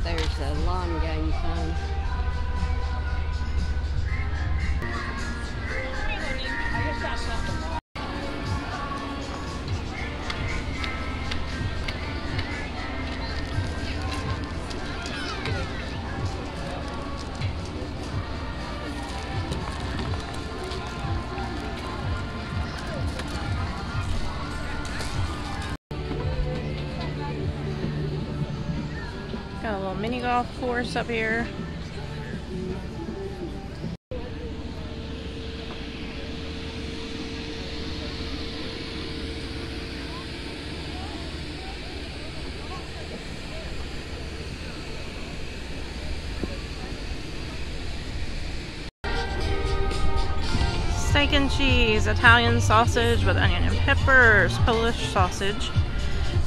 there's a lawn game sign. Got a little mini golf course up here. Steak and cheese, Italian sausage with onion and peppers, Polish sausage,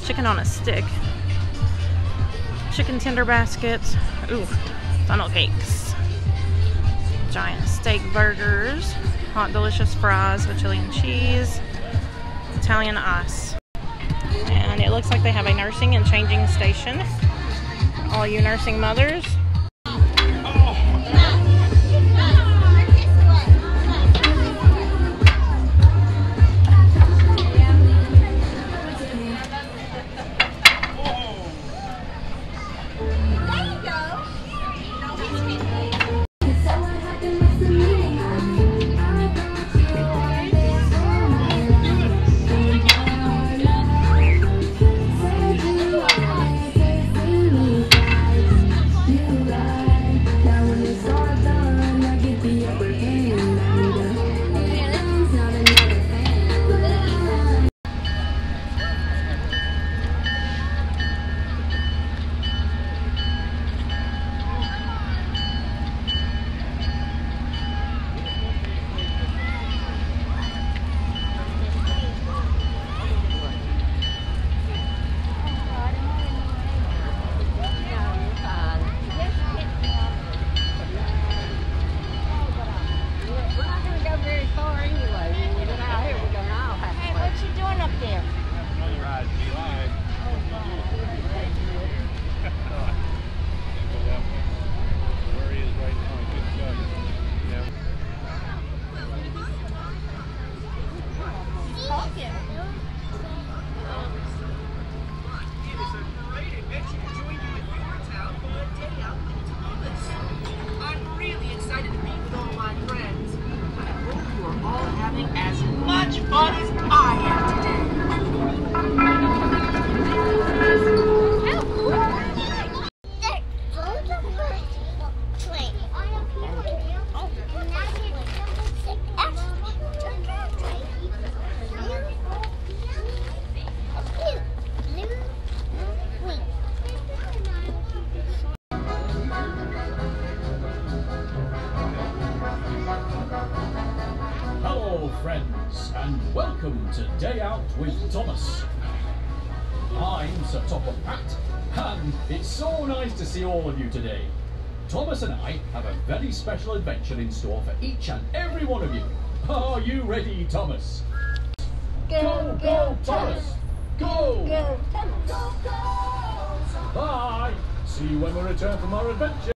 chicken on a stick, chicken tender baskets, ooh, funnel cakes, giant steak burgers, hot delicious fries with chili and cheese, Italian ice. And it looks like they have a nursing and changing station. All you nursing mothers. Friends, and welcome to Day Out with Thomas. I'm Sir Topper Pat, and it's so nice to see all of you today. Thomas and I have a very special adventure in store for each and every one of you. Are you ready, Thomas? Go, go, Thomas! Go! Go, Thomas! Go, go! Bye! See you when we return from our adventure.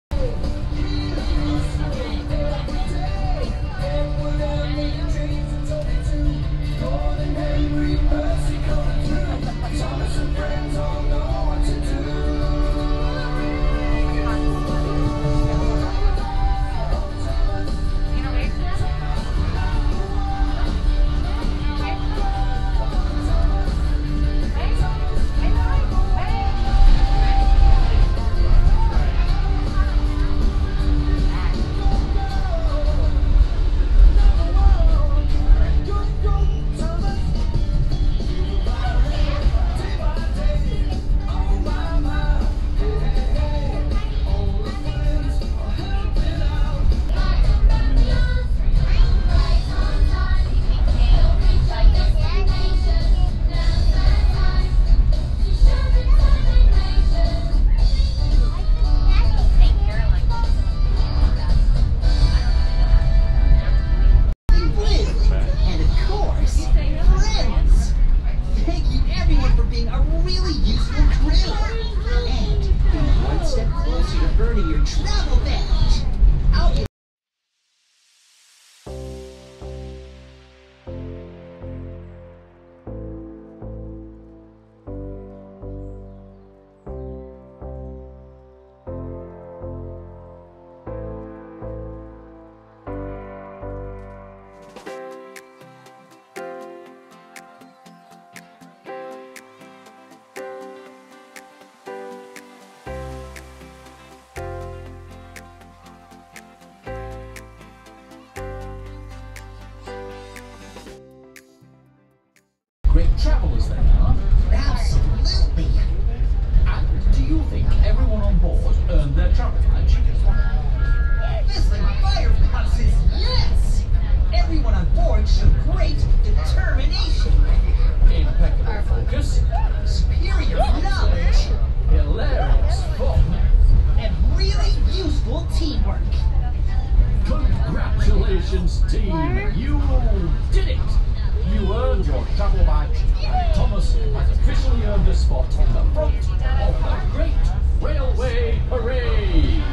travellers they are. Absolutely. And do you think everyone on board earned their travel badge? This like Firefox says yes. Everyone on board showed great determination, Impeccable focus, superior knowledge, hilarious fun. and really useful teamwork. Congratulations, team! You did it! You earned your travel badge, and Thomas has officially earned a spot on the front of the Great Railway Parade!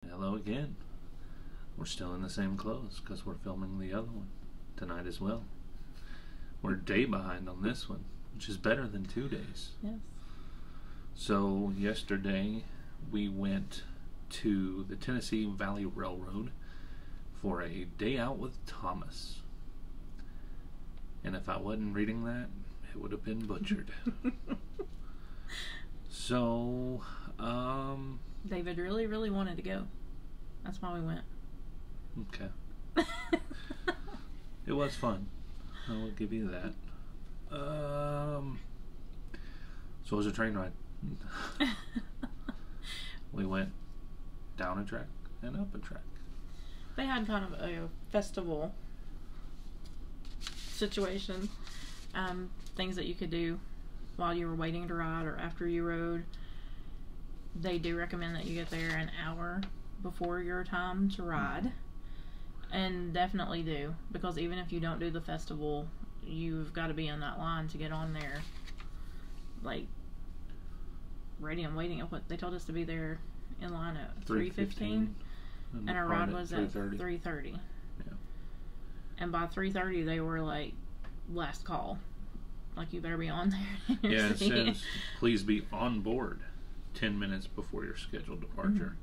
Hello again. We're still in the same clothes because we're filming the other one tonight as well. We're a day behind on this one, which is better than 2 days. Yes. So yesterday we went to the Tennessee Valley Railroad for a day out with Thomas. And if I wasn't reading that, it would have been butchered. So, David really, really wanted to go. That's why we went. okay. It was fun. I will give you that. So it was a train ride. We went down a track and up a track. They had kind of a festival situation. Things that you could do while you were waiting to ride or after you rode. They do recommend that you get there an hour before your time to ride. And definitely do, because even if you don't do the festival, you've got to be in that line to get on there. Like, ready and waiting. What they told us to be there in line at 3:15, and our ride was at 3:30. Yeah. And by 3:30, they were like, last call. Like, you better be on there. in your Yeah, it seat. says please be on board 10 minutes before your scheduled departure.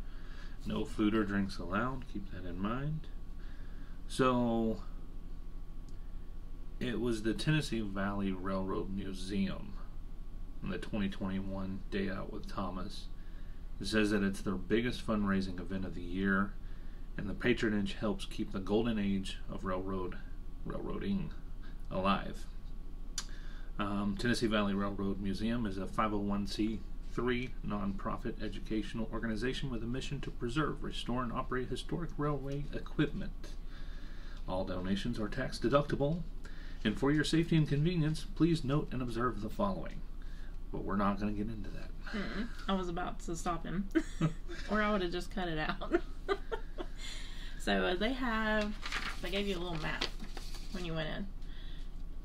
No food or drinks allowed. Keep that in mind. So, it was the Tennessee Valley Railroad Museum in the 2021 Day Out with Thomas. It says that it's their biggest fundraising event of the year, and the patronage helps keep the golden age of railroading alive. Tennessee Valley Railroad Museum is a 501c3 nonprofit educational organization with a mission to preserve, restore, and operate historic railway equipment. All donations are tax deductible, and for your safety and convenience, please note and observe the following. But we're not going to get into that. I was about to stop him, or I would have just cut it out. So they gave you a little map when you went in.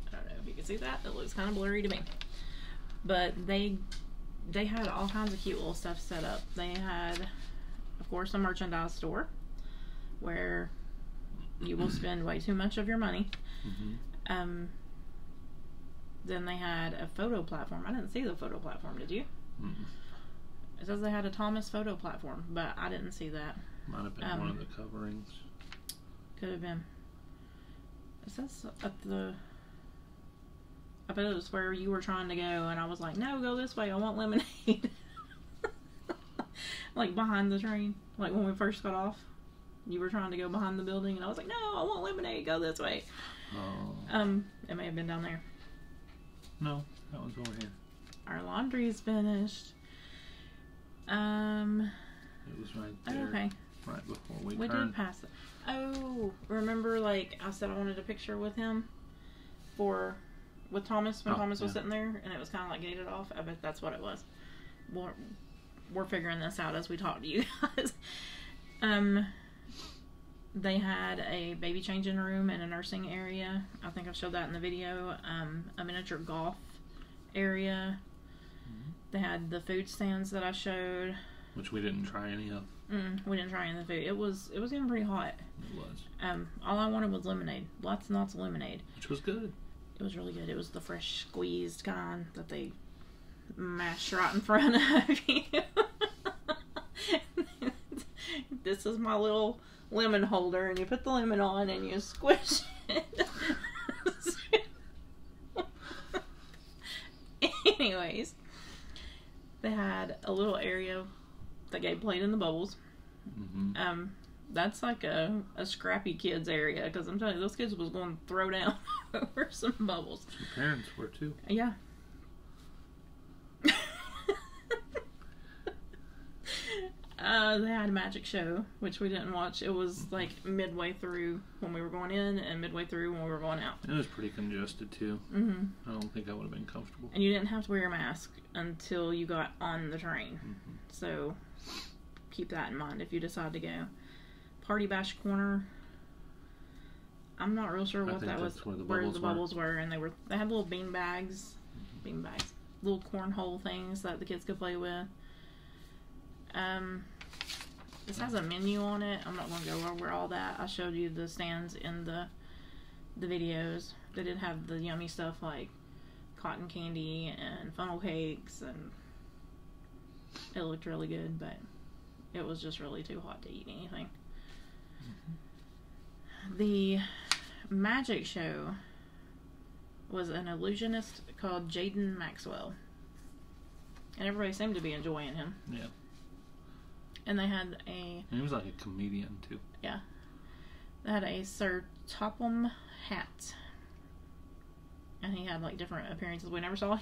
I don't know if you can see that. It looks kind of blurry to me. But they had all kinds of cute little stuff set up. They had, of course, a merchandise store where you will spend way too much of your money. Mm-hmm. Then they had a photo platform. I didn't see the photo platform, did you? Mm-mm. It says they had a Thomas photo platform, but I didn't see that. Might have been one of the coverings. Could have been. It says at the... I bet it was where you were trying to go, and I was like, no, go this way, I want lemonade. Like behind the train. Like when we first got off. You were trying to go behind the building, and I was like, no, I want lemonade, go this way. Oh. It may have been down there. No, that was over here. Our laundry is finished. It was right there. Okay. Right before we We turned. did pass it. Oh, remember, like, I said I wanted a picture with him with Thomas, when Thomas was sitting there, and it was kind of like gated off? I bet that's what it was. We're figuring this out as we talk to you guys. They had a baby changing room and a nursing area. I think I've showed that in the video. A miniature golf area. They had the food stands that I showed. Which we didn't try any of. We didn't try any of the food. It was getting pretty hot. It was. All I wanted was lemonade. Lots and lots of lemonade. Which was good. It was really good. It was the fresh squeezed kind that they mash right in front of you. This is my little lemon holder, and you put the lemon on and you squish it. Anyways, they had a little area that Gabe played in the bubbles. That's like a scrappy kids area, because I'm telling you, those kids was going to throw down over some bubbles. Some parents were too. Yeah. They had a magic show, which we didn't watch. It was like midway through when we were going in and midway through when we were going out. It was pretty congested too. I don't think I would have been comfortable. And you didn't have to wear a mask until you got on the train. So keep that in mind if you decide to go. Party Bash Corner. I'm not real sure what that was. Where the bubbles were, and they had little bean bags, little cornhole things that the kids could play with. This has a menu on it. I'm not going to go over all that. I showed you the stands in the videos. They did have the yummy stuff like cotton candy and funnel cakes, and it looked really good, but it was just really too hot to eat anything. The magic show was an illusionist called Jaden Maxwell, and everybody seemed to be enjoying him. Yeah. And they had he was like a comedian too. Yeah. They had a Sir Topham Hatt. And he had like different appearances we never saw.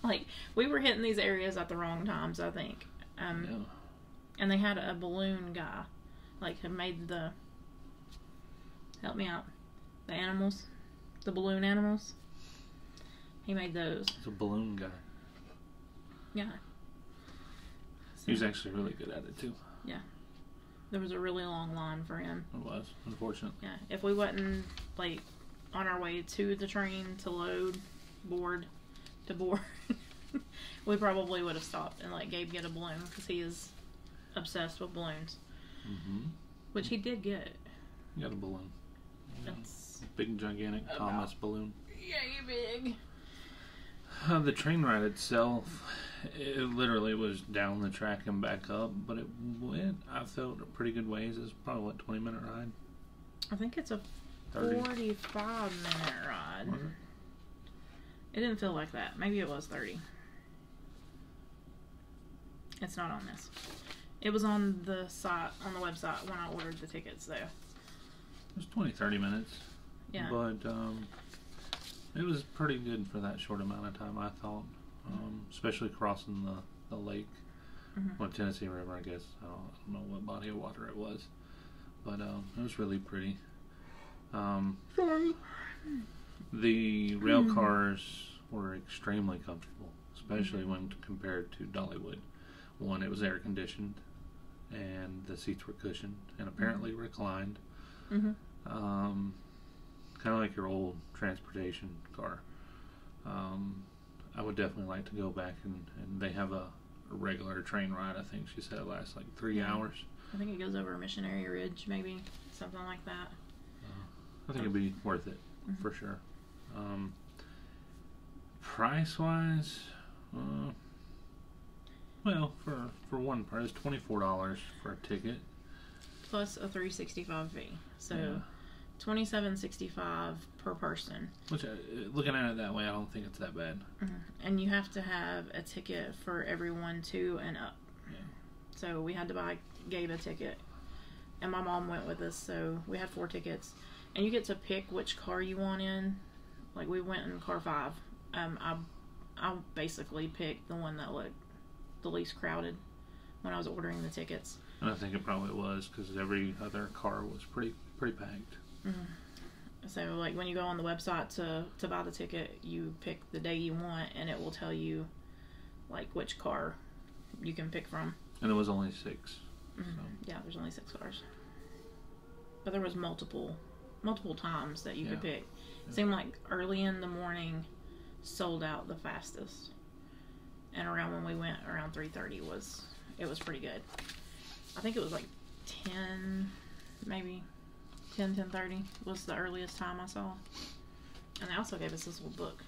Like, we were hitting these areas at the wrong times, I think. Yeah. And they had a balloon guy. Like, who made help me out. The animals. The balloon animals. He made those. He's a balloon guy. Yeah. He was actually really good at it too. Yeah. There was a really long line for him. It was, unfortunately. Yeah. If we wasn't, like, on our way to the train to load, board, we probably would have stopped and let Gabe get a balloon, because he is obsessed with balloons. Which he did get. He got a balloon. That's big, gigantic Thomas balloon. Yay, big. The train ride itself, it literally was down the track and back up, but it went, I felt, a pretty good ways. It was probably, 20-minute ride? I think it's a 45-minute ride. Was It didn't feel like that. Maybe it was 30. It's not on this. It was on the site, on the website when I ordered the tickets, though. It was 20-30 minutes. Yeah. But it was pretty good for that short amount of time, I thought. Especially crossing the lake. Well, Tennessee River, I guess. I don't know what body of water it was. But it was really pretty. Sorry. The rail cars were extremely comfortable, especially when compared to Dollywood. One, it was air conditioned, and the seats were cushioned and apparently reclined. Kind of like your old transportation car. I would definitely like to go back, and they have a regular train ride. I think she said it lasts like 3 hours. I think it goes over Missionary Ridge, maybe something like that. I think it'd be worth it for sure. Price wise, well, for one price, $24 for a ticket plus a $3.65 fee. So Yeah. $27.65 per person. Which, looking at it that way, I don't think it's that bad. And you have to have a ticket for everyone 2 and up. Yeah. So we had to buy Gabe a ticket, and my mom went with us, so we had 4 tickets. And you get to pick which car you want in. Like, we went in car 5. I basically picked the one that looked the least crowded when I was ordering the tickets. And I think it probably was, because every other car was pretty packed. So, like, when you go on the website to buy the ticket, you pick the day you want, and it will tell you, like, which car you can pick from. And it was only 6. So. Yeah, there's only 6 cars. but there was multiple times that you could Yeah. pick. Seemed like early in the morning sold out the fastest, and around when we went around 3:30 it was pretty good. I think it was like 10, maybe 10:30 was the earliest time I saw. And they also gave us this little book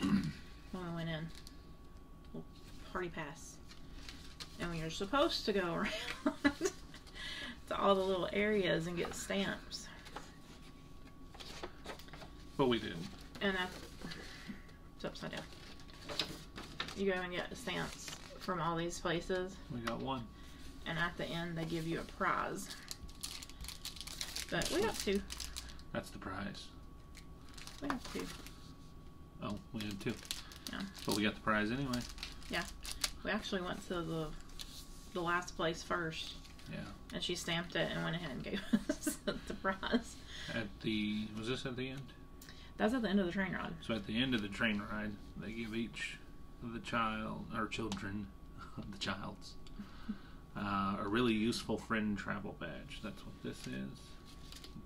when we went in, little party pass, and we were supposed to go around to all the little areas and get stamps. But we didn't. And it's upside down. You go and get stamps from all these places, We got one. and at the end they give you a prize. But we got 2. That's the prize. We got 2. Oh, we had 2. Yeah. But we got the prize anyway. We actually went to the last place first, Yeah. and she stamped it and went ahead and gave us the prize. Was this at the end? That's at the end of the train ride. So at the end of the train ride, they give each of the children, the childs, a really useful friend travel badge. That's what this is.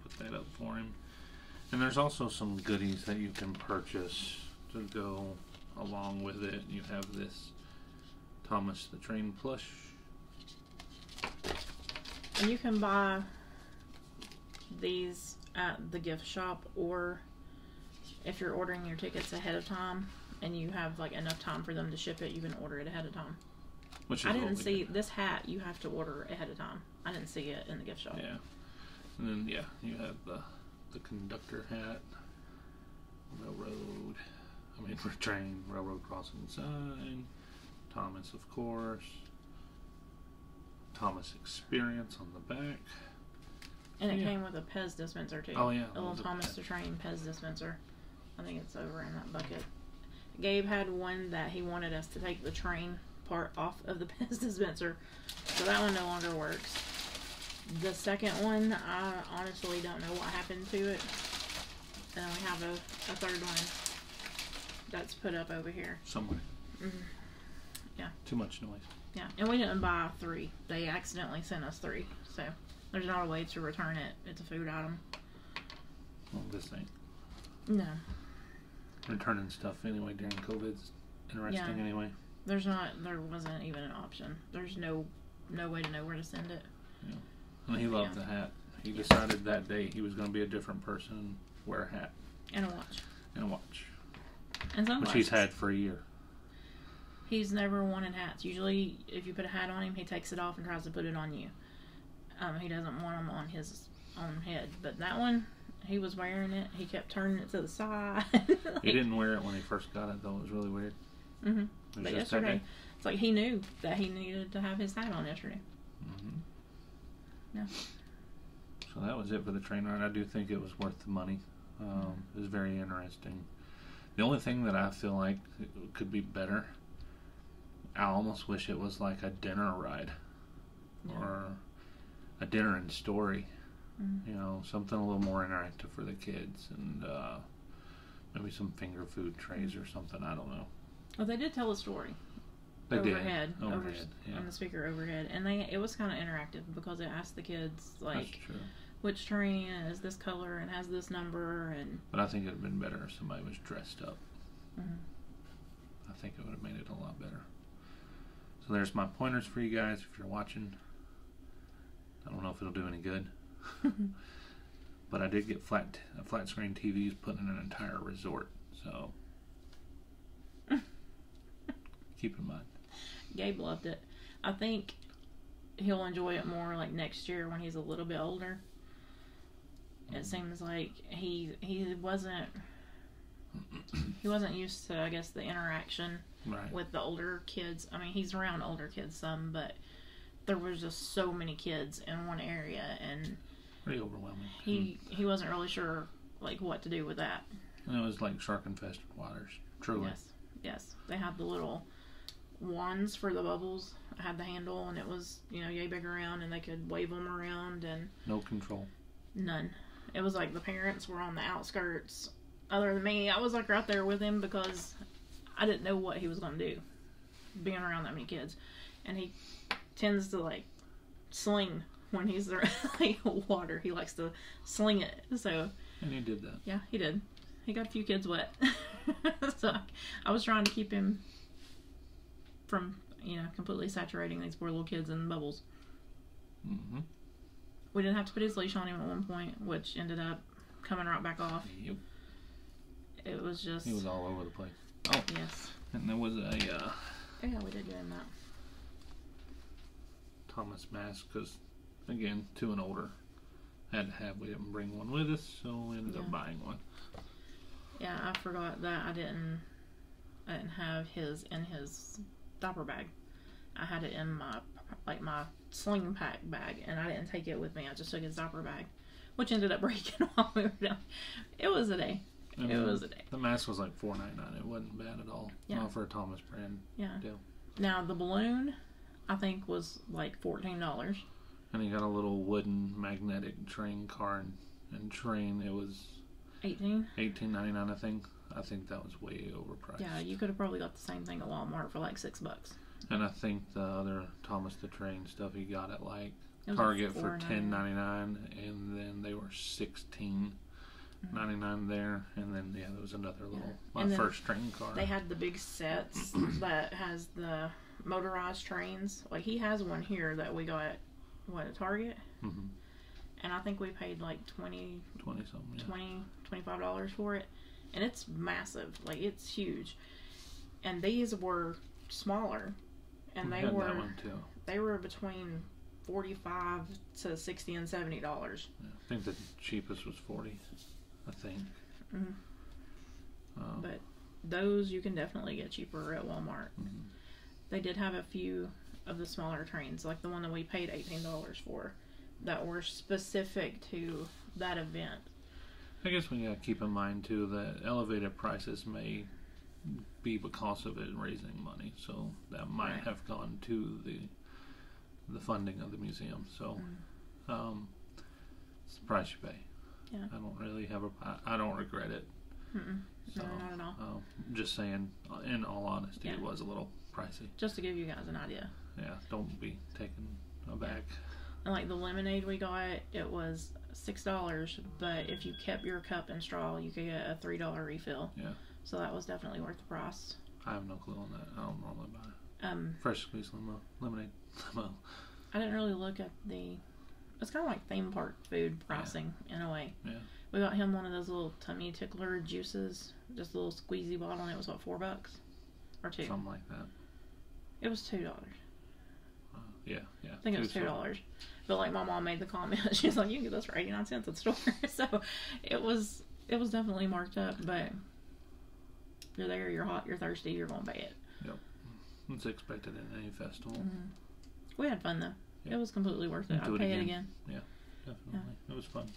Put that up for him. And there's also some goodies that you can purchase to go along with it. You have this Thomas the Train plush. And you can buy these at the gift shop, or if you're ordering your tickets ahead of time and you have like enough time for them to ship it, you can order it ahead of time. Which is I didn't what we see did. this hat. You have to order ahead of time. I didn't see it in the gift shop. Yeah. And then, yeah, you have the conductor hat, railroad crossing sign, Thomas, of course, Thomas Experience on the back. And it Yeah. came with a Pez dispenser too. Oh, yeah, A little with a Thomas Pez. the Train Pez dispenser. I think it's over in that bucket. Gabe had one that he wanted us to take the train part off of the Pez dispenser, so that one no longer works. The second one, I honestly don't know what happened to it. And then we have a third one that's put up over here. Somewhere. Mhm. Yeah. Too much noise. Yeah, and we didn't buy 3. They accidentally sent us 3, so there's not a way to return it. It's a food item. Well, this ain't. No, Returning stuff anyway during COVID's interesting Yeah. anyway. there wasn't even an option. There's no way to know where to send it. And he loved the hat. He decided that day he was going to be a different person and wear a hat And a watch. and a watch. And sunglasses. Which he's had for a year. He's never wanted hats. Usually, if you put a hat on him, he takes it off and tries to put it on you. He doesn't want them on his own head. But that one, he was wearing it. He kept turning it to the side. He didn't wear it when he first got it, though. It was really weird. Mm-hmm. It was But just that yesterday, day. it's like he knew that he needed to have his hat on yesterday. Mm-hmm. Yeah. So that was it for the train ride. I do think it was worth the money. It was very interesting. The only thing that I feel like it could be better, I almost wish it was like a dinner ride. Yeah. Or a dinner and story. Mhm. You know, something a little more interactive for the kids. And maybe some finger food trays or something. I don't know. Well, they did tell a story. They Overhead. did. Overhead, yeah. On the speaker overhead. And it was kind of interactive because it asked the kids, That's like, true. which train is this color and has this number, and But I think it would have been better if somebody was dressed up. Mhm. I think it would have made it a lot better. So there's my pointers for you guys if you're watching. I don't know if it'll do any good. But I did get flat screen TVs put in an entire resort. So keep in mind. Gabe loved it. I think he'll enjoy it more like next year when he's a little bit older. It seems like he wasn't used to, I guess, the interaction Right. with the older kids. I mean, he's around older kids some, but there was just so many kids in one area, and Pretty overwhelming. he wasn't really sure like what to do with that. And it was like shark infested waters. Truly. Yes. They had the little wands for the bubbles. I had the handle, and it was, yay big around, and they could wave them around, and No control. none. It was like the parents were on the outskirts. Other than me, I was like right there with him because I didn't know what he was going to do being around that many kids. And he tends to like sling when he's like water. He likes to sling it. So And he did that. yeah, he did. He got a few kids wet. So I was trying to keep him from, completely saturating these poor little kids in bubbles. Mm-hmm. We didn't have to put his leash on him at one point, which ended up coming right back off. Yep. It was just... He was all over the place. Oh, Yes. and there was a Oh, yeah, we did give him that. Thomas mask because, again, 2 and older. We didn't bring one with us, so we ended up buying one. Yeah, I forgot that I didn't have his in his diaper bag. I had it in my sling pack bag, and I didn't take it with me. I just took his diaper bag, which ended up breaking while we were down. It was a day. And It was a day. The mask was like $4.99. It wasn't bad at all. Yeah. Not for a Thomas brand Yeah. deal. Now the balloon, I think, was like $14. And he got a little wooden magnetic train car and train. It was $18. $18.99, I think. I think that was way overpriced. Yeah, you could have probably got the same thing at Walmart for like $6. And I think the other Thomas the Train stuff he got at like It was Target like for $4.99. $10.99, and then they were $16.99 there, and then there was another little my And then first train car. They had the big sets that has the motorized trains. Like he has one here that we got at Target, Mm-hmm. and I think we paid like $20 something. Yeah. $25 for it, and it's massive. Like it's huge. And these were smaller, and We they had were that one too. they were between $45 to $60 and $70. Yeah. I think the cheapest was $40. I think. Mhm. Um, But those you can definitely get cheaper at Walmart. mhm. They did have a few of the smaller trains, like the one that we paid $18 for, that were specific to that event. I guess we gotta keep in mind too that elevated prices may be because of it raising money, so that might Right. have gone to the funding of the museum. So it's the price you pay. Yeah. I don't really have I don't regret it. Mm-mm. So, No, not at all. just saying, in all honesty, Yeah. it was a little pricey. Just to give you guys an idea. Yeah, don't be taken aback. And like the lemonade we got, it was $6, but if you kept your cup and straw, you could get a $3 refill. Yeah. So that was definitely worth the price. I have no clue on that. I don't normally buy fresh squeezed lemonade. Limo. I didn't really look at it's kind of like theme park food pricing in a way. Yeah. We got him one of those little tummy tickler juices, just a little squeezy bottle, and it was what, $4 or $2? Something like that. It was $2. Yeah. I think it was $2. But like my mom made the comment, she was like, "You can get this for 89 cents at the store." So it was definitely marked up. But you're there, you're hot, you're thirsty, you're gonna pay it. Yep. It's expected in any festival. Mm-hmm. We had fun though. Yeah. It was completely worth it. Do I'd it pay again. it again. Definitely. It was fun.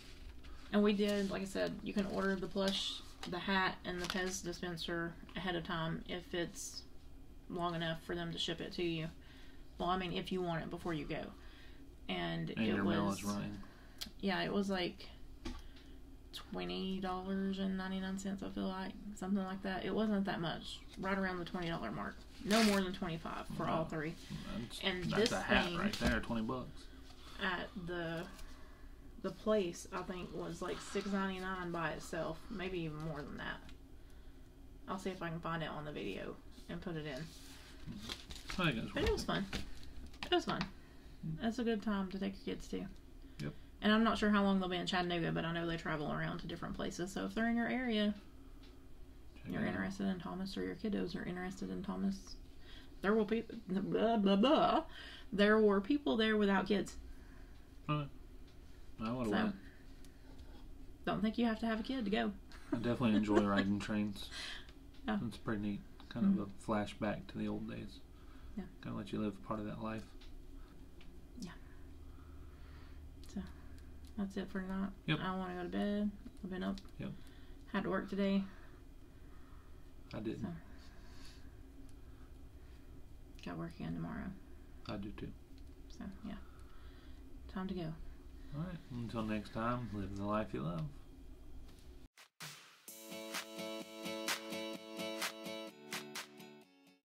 And we did, like I said, you can order the plush, the hat, and the Pez dispenser ahead of time if it's long enough for them to ship it to you. Well, I mean, if you want it before you go. And it your was, mail is running. Yeah, it was like $20.99, I feel like. Something like that. It wasn't that much. Right around the $20 mark. No more than $25 for all three. And That's this a hat thing- right there, $20. At the place, I think, was like $6.99 by itself. Maybe even more than that. I'll see if I can find it on the video and put it in. I think But it was fun. It was fun. It's a good time to take your kids to. Yep. And I'm not sure how long they'll be in Chattanooga, but I know they travel around to different places. So if they're in your area, Check you're it out. interested in Thomas, or your kiddos are interested in Thomas, there will be blah, blah, blah. There were people there without kids. I would have So went. don't think you have to have a kid to go. I definitely enjoy riding trains. Yeah. It's pretty neat. Kind of a flashback to the old days. Yeah. Kind of let you live part of that life. So that's it for tonight. Yep. I want to go to bed. I've been up. Yep. Had to work today. I didn't. So. Got work again tomorrow. I do too. So yeah. Time to go. Alright. Until next time, live the life you love.